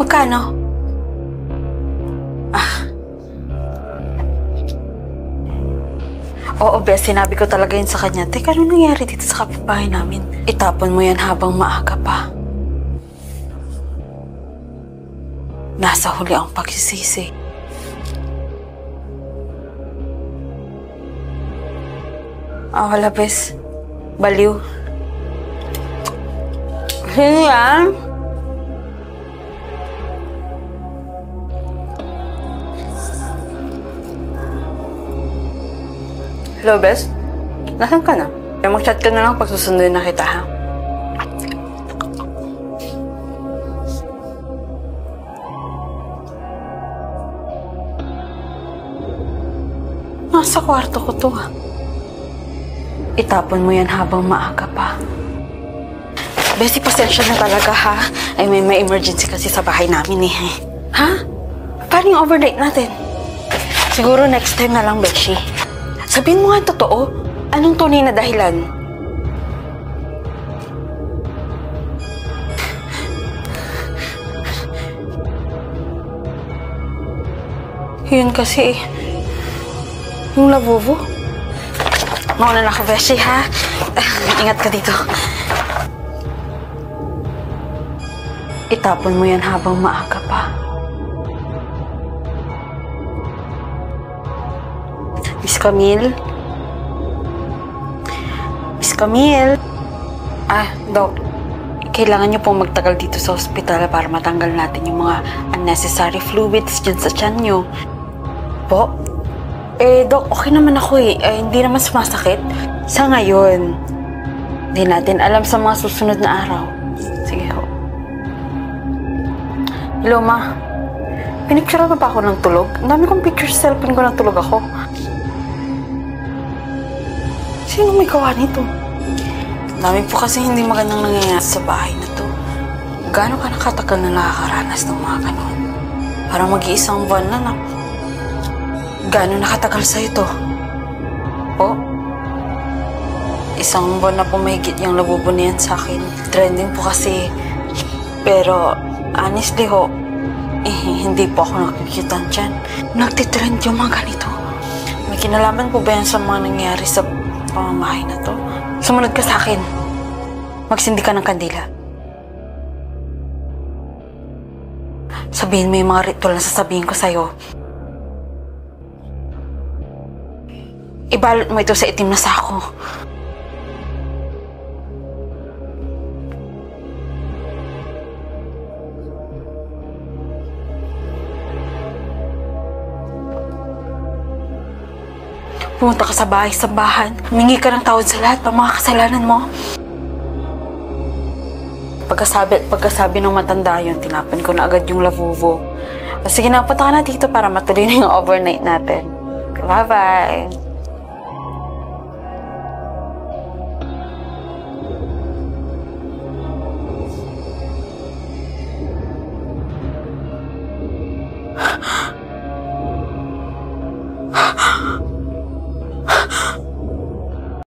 Magkano? Oo, Bes, sinabi ko talaga yun sa kanya. Teka, ano nangyari dito sa kapitbahay namin? Itapon mo yan habang maaga pa. Nasa huli ang pagsisisi. Wala, Bes. Baliw. Sino yan? Hello, Bes? Nasaan ka na? Mag-chat ka na lang pag susunduin na kita, ha? Nasa kwarto ko to, ha? Itapon mo yan habang maaga pa. Besi, pasensya na talaga, ha? Ay, may emergency kasi sa bahay namin, eh. Ha? Paano yung overnight natin? Siguro next time na lang, Beshi. Sabihin mo nga totoo. Anong tunay na dahilan? Yun kasi, yung labubo. Mauna na ka, Beshi, ha? Ingat ka dito. Itapon mo yan habang maaga pa. Miss Camille? Miss Camille? Doc. Kailangan niyo pong magtagal dito sa ospital para matanggal natin yung mga unnecessary fluids dyan sa tiyan niyo. Po? Doc, okay naman ako eh. Hindi naman sumasakit. Sa ngayon, hindi natin alam sa mga susunod na araw. Sige ho. Hello, Ma. Pinicture na ba ako ng tulog? Ang dami kong picture sa cellphone ko ng tulog ako. Sino may gawa nito? Dami po kasi hindi magandang nangyayari sa bahay na to. Gaano ka nakatagal na nakakaranas ng mga ganon? Parang mag-iisang buwan na. Gaano nakatagal sa'yo to? Po? Isang buwan na po mahigit yung labubo na yan sa akin. Trending po kasi. Pero, honestly ho, hindi po ako nakikitan dyan. Nagtitrend yung mga ganito. May kinalaman po ba yan sa mga nangyayari sa pamamahay na to? Sumunod ka sa akin. Magsindi ka ng kandila. Sabihin mo yung mga ritual na sasabihin ko sa'yo. Ibalot mo ito sa itim na sako. Pumunta ka sa bahay-sambahan. Humingi ka ng tawad sa lahat ng mga kasalanan mo. Pagkasabi ng matanda yun, tinapan ko na agad yung labubo. Sige na, punta ka na dito para matuloy na yung overnight natin. Bye-bye!